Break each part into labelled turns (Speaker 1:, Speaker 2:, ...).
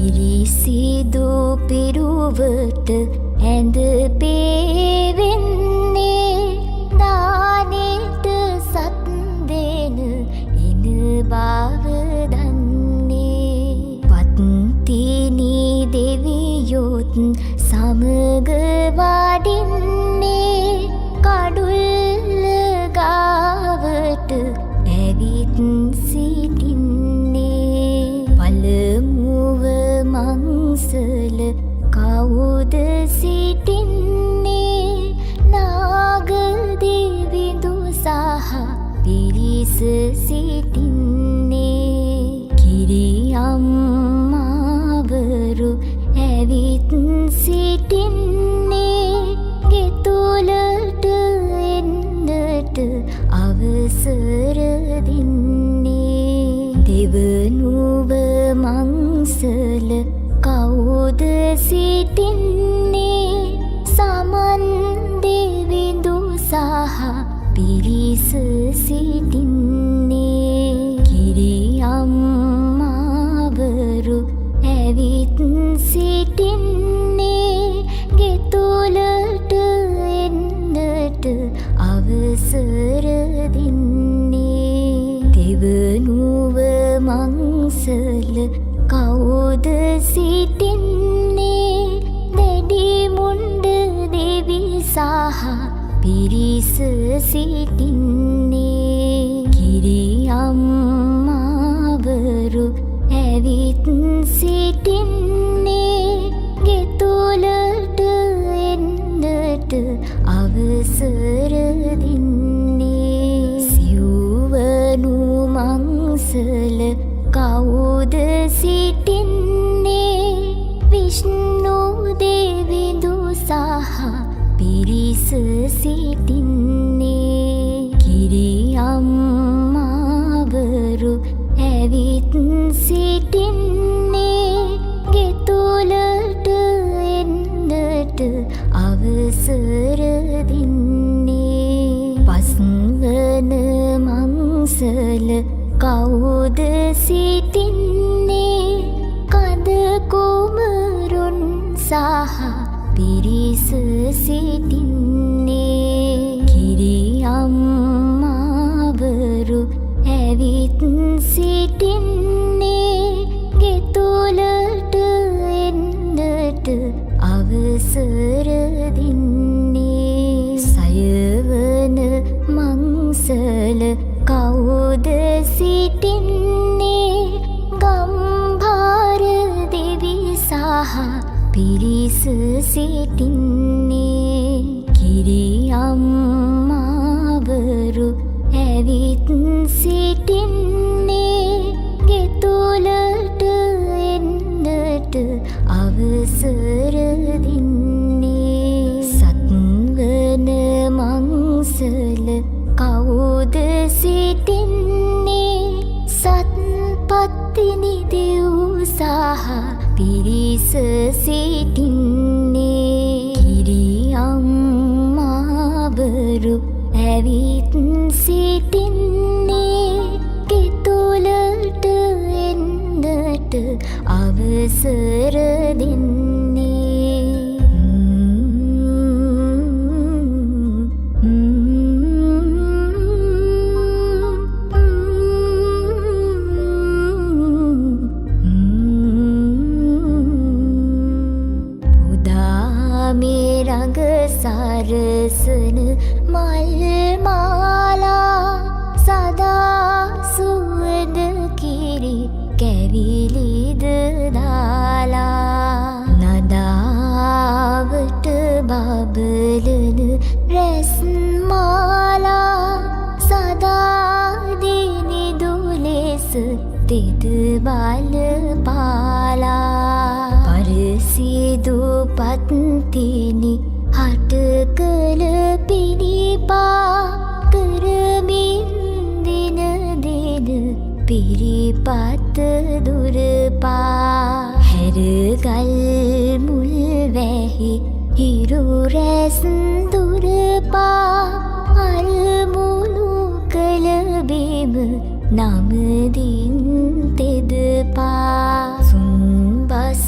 Speaker 1: පිරිසිදු පිරුවට ඇඳ පේවෙන්නේ දානෙට සත් දෙන එන බව දන්නේ පත්තිනි දෙවියොත් සමග වඩින්නේ කඩුල්ල ගාවට ඇවිත් සිටින්නේ පළමුව මංසල කවුද සිටින්නේ නාග දෙවිඳු සහ පිරිස සිටින්නේ කිරියම්මාවරු ඇවිත් සිටින්නේ ගෙතුලට එන්නට අවසර දෙන්නේ දෙවනුව මංසල කවුද සිටින්නේ සමන් දෙවිඳු සහ පිරිස සිටින්නේ කිරියම්මාවරු ඇවිත් සිටින්නේ ගෙතුලට එන්නට අවසර දෙන්නේ දෙවනුව මංසල කවුද සිටින්නේ දැඩි මුණ්ඩ දෙවි සහ පිරිස සිටින්නේ කිරියම්මාවරු ඇවිත් සිටින්නේ ගෙතුලට එන්නට අවසර දෙන්නේ සිව්වනු මංසල කවුද සිටින්නේ විෂ්ණු දෙවිඳු සහ පිරිස සිටින්නේ කිරියම්මාවරු ඇවිත් සිටින්නේ ගෙතුලට එන්නට අවසර දෙන්නේ පස්වන මංසල කවුද සිටින්නේ කඳ කුමරුන් සහ පිරිස සිටින්නේ කිරියම්මාවරු ඇවිත් සිටින්නේ ගෙතුලට එන්නට අවසර දෙන්නේ සයවන මංසල කවුද සිටින්නේ ගම්භාර දෙවි සහ පිරිස සිටින්නේ කිරියම්මාවරු ඇවිත් සිටින්නේ ගෙතුලට එන්නට අවසර දෙන්නේ සත්වන මංසල කවුද සිටින්නේ සත්පත්තිනි දෙව් සහ පිරිස සිටින්නේ කිරියම්මාවරු ඇවිත් සිටින්නේ ගෙතුලට එන්නට අවසර දෙන්නේ රඟ සරසන මල් මාලා සදා සුවඳ කිරි කැවිලිද දාලා නදාවට බබලන රැස් මාලා සදා දිනිදු ලෙස තෙද බල පාලා පරසිදු පත්තිනි හට කළ පිළිපා කරමින් දින දෙන පිරිපත් දුරපා හැරගල් මුල් වැහි හිරු රැස් දුරපා අරමුණු කළ බිම නමදින් තෙදපා සුම්බස්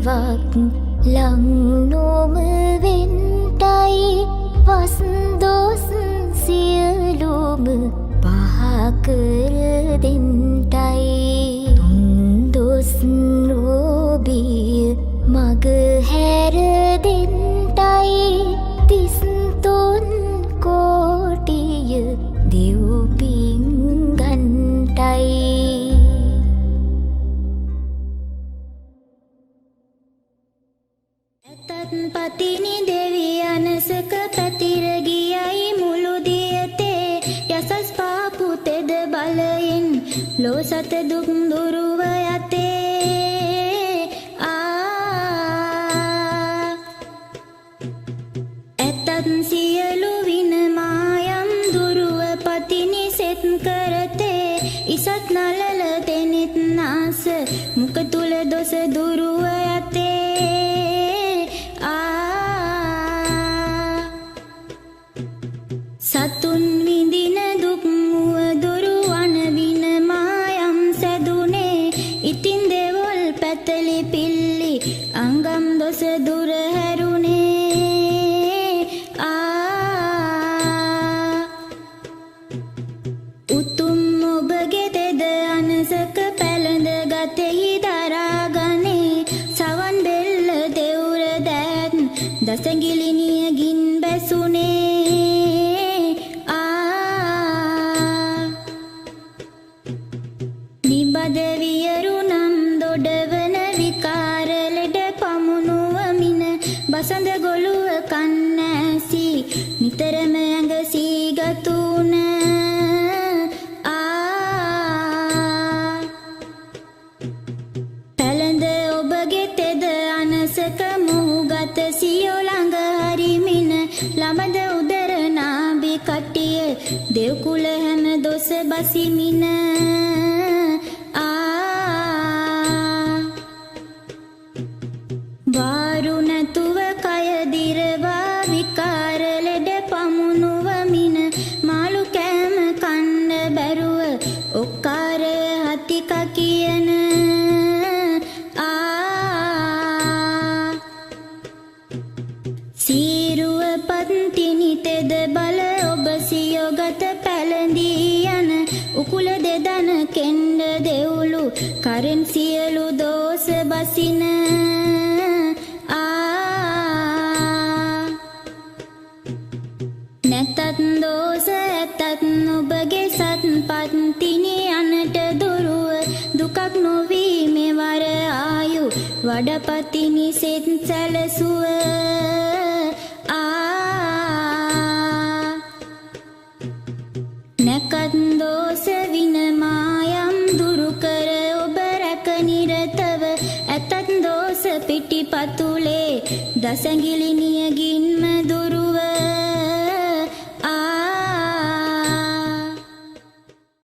Speaker 1: හෙවක් ලං නොම වෙන්ටයි වස්දොස් සියලුම පහකර දෙන්ටයි තුන්දොස් රෝබිය මග හැර දෙන්ටයි තිස්තුන් කෝටිය දෙව්පින් ගන්ටයි
Speaker 2: පතිනි දෙවියනසක පැතිර ගියයි මුළු දියතේ යසස් පාපු තෙද බලයෙන් ලෝ සත දුක් දුරුව යතේ ඇතත් සියලු වින මායම් දුරුව පතිනි සෙත් කරතේ ඉසත් නලල දෙනෙත් නාස මුක තුල දොස දුරුව යතේ සතුන් විඳින දුක් මුව දුරුවන වින මායම් සැදුනේ ඉතින් දෙවොල් පැතලි පිල්ලි අංගම් දොස දුර හැරුනේ උතුම් ඔබගේ තෙද අනසක පැළඳ ගතෙහි දරාගනේ සවන් බෙල්ල දෙවුර දෑත් දසගිලිනියගින් බැසුනේ නිබද වියරුනම් දොඩවන විකාර ලෙඩ පමුණුවමින බසඳ ගොළුව කන්නෑසි නිතරම ඇඟ සීගතුන පැළඳ ඔබගේ තෙද අනසක මුහුගත සියෝ ළඟ හරිමින ළමද උදර නාභි කට්ටිය දෙව්කුල හැම දොස බසිමින වාරු නැතුව කය දිරවා විකාර ලෙඩ පමුණුවමින මාළු කෑම කන්න බැරුව ඔක්කාර හතික කියන සීරුව පත්තිනි තෙද බල ඔබ සියොගත පැළඳී යන උකුල දෙදන කෙන්ඩ දෙවුලු කරෙන් සියලු දෝස බසින නැතත් දෝස ඇතත් ඔබගේ සත් පත්තිනි අනට දුරුව දුකක් නොවී මෙවර ආයු වඩපතිනි සෙත් සැලසුව නැකත් දෝස වින මායම් දුරු කර ඔබ රැක නිරතව ඇතත් දෝස පිටිපතුලේ දසඟිලිනියගින්